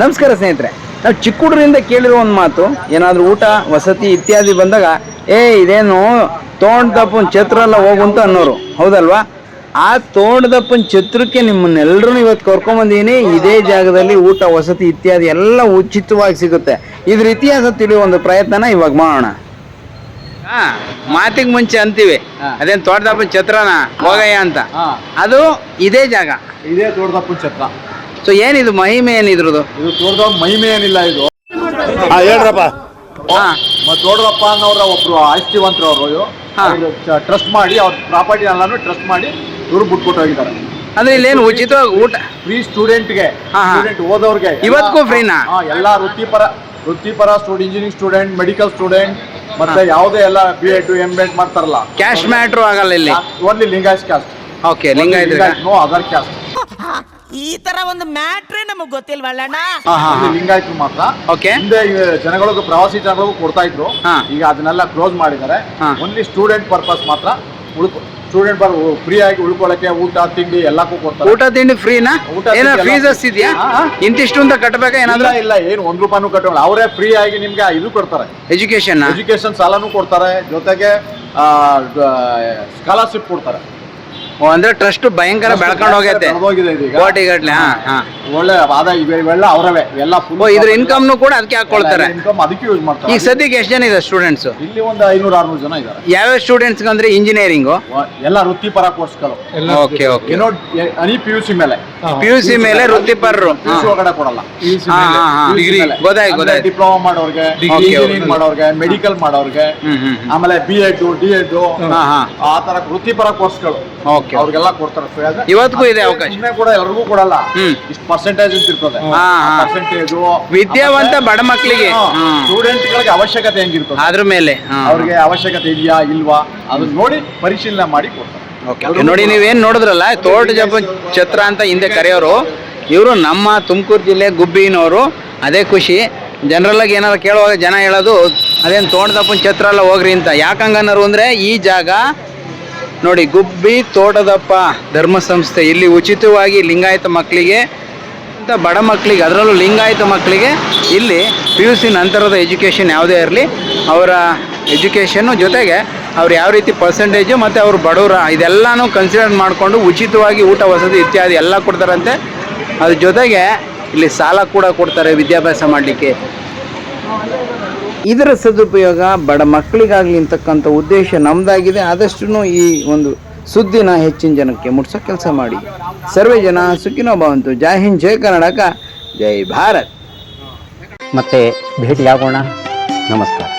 ನಮಸ್ಕಾರ ಸ್ನೇಹಿತರೆ, ನಾವು ಚಿಕ್ಕ ಹುಡುಗರಿಂದ ಕೇಳಿರೋ ಒಂದು ಮಾತು, ಏನಾದರೂ ಊಟ ವಸತಿ ಇತ್ಯಾದಿ ಬಂದಾಗ ಇದೇನು ತೋಂಡದಪ್ಪನ ಛತ್ರ ಎಲ್ಲ ಹೋಗುಂತ ಅನ್ನೋರು, ಹೌದಲ್ವಾ? ಆ ತೋಂಡದಪ್ಪನ ಛತ್ರಕ್ಕೆ ನಿಮ್ಮನ್ನೆಲ್ಲರೂ ಇವತ್ತು ಕರ್ಕೊಂಬಂದಿದ್ದೀನಿ. ಇದೇ ಜಾಗದಲ್ಲಿ ಊಟ ವಸತಿ ಇತ್ಯಾದಿ ಎಲ್ಲ ಉಚಿತವಾಗಿ ಸಿಗುತ್ತೆ. ಇದ್ರ ಇತಿಹಾಸ ತಿಳಿಯುವ ಒಂದು ಪ್ರಯತ್ನನ ಇವಾಗ ಮಾಡೋಣ. ಮಾತಿಗೆ ಮುಂಚೆ ಅಂತೀವಿ ಅದೇನು ತೋಟದಪ್ಪನ ಛತ್ರನ ಹೋಗಯ್ಯ ಅಂತ, ಅದು ಇದೇ ಜಾಗ, ಇದೇ ತೋಟದಪ್ಪನ ಛತ್ರ. ಸೊ ಏನಿದು ಮಹಿಮೆ, ಏನಿದ್ರದು? ಇದು ತೋಟದ ಮಹಿಮೆ ಏನಿಲ್ಲ ಇದು. ಹೇಳ್ರಪ್ಪ. ತೋಟದಪ್ಪ ಅನ್ನೋರ ಒಬ್ರು ಆಸ್ತಿವಂತರು ಅವರು ಟ್ರಸ್ಟ್ ಮಾಡಿ, ಅವ್ರ ಪ್ರಾಪರ್ಟಿ ಎಲ್ಲಾನು ಟ್ರಸ್ಟ್ ಮಾಡಿ ಇವ್ರು ಬಿಟ್ಕೊಟ್ಟು ಹೋಗಿದ್ದಾರೆ. ಅಂದ್ರೆ ಇಲ್ಲೇನು ಉಚಿತವಾಗಿ ಊಟ ಫ್ರೀ ಸ್ಟೂಡೆಂಟ್ಗೆ, ಸ್ಟೂಡೆಂಟ್ ಓದೋರ್ಗೆ ಇವತ್ತಿಗೂ ಫ್ರೀನಾ? ಎಲ್ಲ ವೃತ್ತಿಪರ ಇಂಜಿನಿಯರಿಂಗ್ ಸ್ಟೂಡೆಂಟ್, ಮೆಡಿಕಲ್ ಸ್ಟೂಡೆಂಟ್, ಮತ್ತೆ ಯಾವುದೇ ಎಲ್ಲ BEd M.Ed ಮಾಡ್ತಾರಲ್ಲ, ಕ್ಯಾಶ್ ಮ್ಯಾಟ್ರು ಆಗಲ್ಲ ಇಲ್ಲಿ. Only Lingayat caste. Okay, Lingayat, no other caste. ಈ ತರ ಒಂದು ಮ್ಯಾಟ್ರೇ ನಮಗ್ ಗೊತ್ತಿಲ್ವಲ್ಲಣ್ಣ. ಲಿಂಗಾಯತ್ ಮಾತ್ರ. ಓಕೆ, ಹಿಂದೆ ಜನಗಳಿಗೂ, ಪ್ರವಾಸಿ ಜನಗಳಿಗೂ ಕೊಡ್ತಾ ಇದ್ರು. ಈಗ ಅದನ್ನೆಲ್ಲ ಕ್ಲೋಸ್ ಮಾಡಿದ್ದಾರೆ. ಓನ್ಲಿ ಸ್ಟೂಡೆಂಟ್ ಪರ್ಪಸ್ ಮಾತ್ರ ಸ್ಟೂಡೆಂಟ್ ಫ್ರೀ ಆಗಿ ಉಳ್ಕೊಳ್ಳಕ್ಕೆ ಊಟ ತಿಂಡಿ ಎಲ್ಲಕ್ಕೂ ಕೊಡ್ತಾರೆ. ಊಟ ತಿಂಡಿ ಫ್ರೀನಾ? ಏನೋ ಫೀಸಸ್ ಇದೆಯಾ? ಇಂತಿಷ್ಟು ಅಂತ ಕಟ್ಟಬೇಕಾ ಏನಾದ್ರು? ಇಲ್ಲ, ಏನು ₹1 ಕಟ್ಟೋಲ್ಲ. ಅವರೇ ಫ್ರೀ ಆಗಿ ನಿಮ್ಗೆ ಇದು ಕೊಡ್ತಾರೆ, ಎಜುಕೇಶನ್ ಸಾಲನೂ ಕೊಡ್ತಾರೆ, ಜೊತೆಗೆ ಸ್ಕಾಲರ್ಶಿಪ್ ಕೊಡ್ತಾರೆ. ಅಂದ್ರೆ ಟ್ರಸ್ಟ್ ಭಯಂಕರ ಬೆಳ್ಕೊಂಡು ಹೋಗೈತೆ, ಕೋಟಿಗಟ್ಲೆ. ಒಳ್ಳೆ ಆದಾಯ ಇವೆಲ್ಲ ಅವರವೇ ಎಲ್ಲ. ಇದ್ರ ಇನ್ಕಮ್ನು ಕೂಡ ಅದಕ್ಕೆ ಹಾಕೊಳ್ತಾರೆ. ಇನ್ಕಮ್ ಅದಕ್ಕೆ ಯೂಸ್ ಮಾಡ್ತಾರೆ. ಈಗ ಸದ್ಯಕ್ಕೆ ಎಷ್ಟು ಜನ ಇದೆ ಸ್ಟೂಡೆಂಟ್ಸ್? ಇಲ್ಲಿ ಒಂದು 500-600 ಜನ ಇದ್ದಾರೆ. ಯಾವ್ಯಾವ ಸ್ಟೂಡೆಂಟ್ಸ್ ಅಂದ್ರೆ ಇಂಜಿನಿಯರಿಂಗ್ ಎಲ್ಲ ವೃತ್ತಿಪರ ಕೋರ್ಸ್ಗಳು. Okay okay. ಏನೋ PUC ಮೇಲೆ, ವೃತ್ತಿಪರರು ಒಳಗಡೆ ಕೊಡಲ್ಲ. ಡಿಗ್ರಿ ಗೊತ್ತಾಯ್ತು. ಡಿಪ್ಲೊಮಾ ಮಾಡೋರ್ಗೆ, ಇಂಜಿನಿಯರಿಂಗ್ ಮಾಡೋರ್ಗೆ, ಮೆಡಿಕಲ್ ಮಾಡೋರ್ಗೆ, ಆಮೇಲೆ BEd D.Ed ಆ ತರ ವೃತ್ತಿಪರ ಕೋರ್ಸ್ಗಳು ಅವ್ರಿಗೆಲ್ಲ ಕೊಡ್ತಾರೆ. ಇವತ್ತಿಗೂ ಇದೆ ಅವಕಾಶ. ಕೂಡ ಎಲ್ಲರಿಗೂ ಕೊಡಲ್ಲ, ಇಷ್ಟು ಪರ್ಸೆಂಟೇಜ್ ಅಂತ ಇರ್ತದೆ. ಪರ್ಸೆಂಟೇಜು ವಿದ್ಯಾವಂತ ಬಡ ಮಕ್ಕಳಿಗೆ, ಸ್ಟೂಡೆಂಟ್ ಗಳಿಗೆ ಅವಶ್ಯಕತೆ ಹೆಂಗಿರ್ತದೆ, ಅದ್ರ ಮೇಲೆ ಅವ್ರಿಗೆ ಅವಶ್ಯಕತೆ ಇದೆಯಾ ಇಲ್ವಾ ಅದನ್ನ ನೋಡಿ ಪರಿಶೀಲನೆ ಮಾಡಿ ಕೊಡ್ತಾರೆ. ನೋಡಿ, ನೀವೇನ್ ನೋಡಿದ್ರಲ್ಲ, ತೋಟದಪ್ಪನ ಛತ್ರ ಅಂತ ಹಿಂದೆ ಕರೆಯೋರು ಇವರು ನಮ್ಮ ತುಮಕೂರು ಜಿಲ್ಲೆ ಗುಬ್ಬಿನವರು. ಅದೇ ಖುಷಿ. ಜನರಲ್ ಆಗಿ ಏನಾರು ಕೇಳುವಾಗ ಜನ ಹೇಳೋದು ಅದೇನು ತೋಟದಪ್ಪನ ಛತ್ರ ಎಲ್ಲ ಹೋಗ್ರಿ ಅಂತ. ಯಾಕಂಗನ್ನೋರು ಅಂದ್ರೆ ಈ ಜಾಗ ನೋಡಿ, ಗುಬ್ಬಿ ತೋಟದಪ್ಪ ಧರ್ಮ ಸಂಸ್ಥೆ ಇಲ್ಲಿ ಉಚಿತವಾಗಿ ಲಿಂಗಾಯತ ಮಕ್ಕಳಿಗೆ ಅಂತ ಬಡ ಮಕ್ಕಳಿಗೆ, ಅದರಲ್ಲೂ ಲಿಂಗಾಯತ ಮಕ್ಕಳಿಗೆ ಇಲ್ಲಿ PUC ನಂತರದ ಎಜುಕೇಷನ್ ಯಾವುದೇ ಇರಲಿ ಅವರ ಎಜುಕೇಷನ್ನು ಜೊತೆಗೆ ಅವ್ರು ಯಾವ ರೀತಿ ಪರ್ಸೆಂಟೇಜು ಮತ್ತು ಅವರು ಬಡವರ ಇದೆಲ್ಲನೂ ಕನ್ಸಿಡರ್ ಮಾಡಿಕೊಂಡು ಉಚಿತವಾಗಿ ಊಟ ವಸತಿ ಇತ್ಯಾದಿ ಎಲ್ಲ ಕೊಡ್ತಾರಂತೆ. ಅದ್ರ ಜೊತೆಗೆ ಇಲ್ಲಿ ಸಾಲ ಕೂಡ ಕೊಡ್ತಾರೆ ವಿದ್ಯಾಭ್ಯಾಸ ಮಾಡಲಿಕ್ಕೆ. ಇದರ ಸದುಪಯೋಗ ಬಡ ಮಕ್ಕಳಿಗಾಗಲಿ ಅಂತಕ್ಕಂಥ ಉದ್ದೇಶ ನಮ್ಮದಾಗಿದೆ. ಆದಷ್ಟು ಈ ಒಂದು ಸುದ್ದಿನ ಹೆಚ್ಚಿನ ಜನಕ್ಕೆ ಮುಟ್ಸೋ ಕೆಲಸ ಮಾಡಿ. ಸರ್ವೇ ಜನ ಸುಖಿನೋ ಭವಂತು. ಜೈ ಹಿಂದ್, ಜೈ ಕರ್ನಾಟಕ, ಜೈ ಭಾರತ್. ಮತ್ತೆ ಭೇಟಿಯಾಗೋಣ. ನಮಸ್ಕಾರ.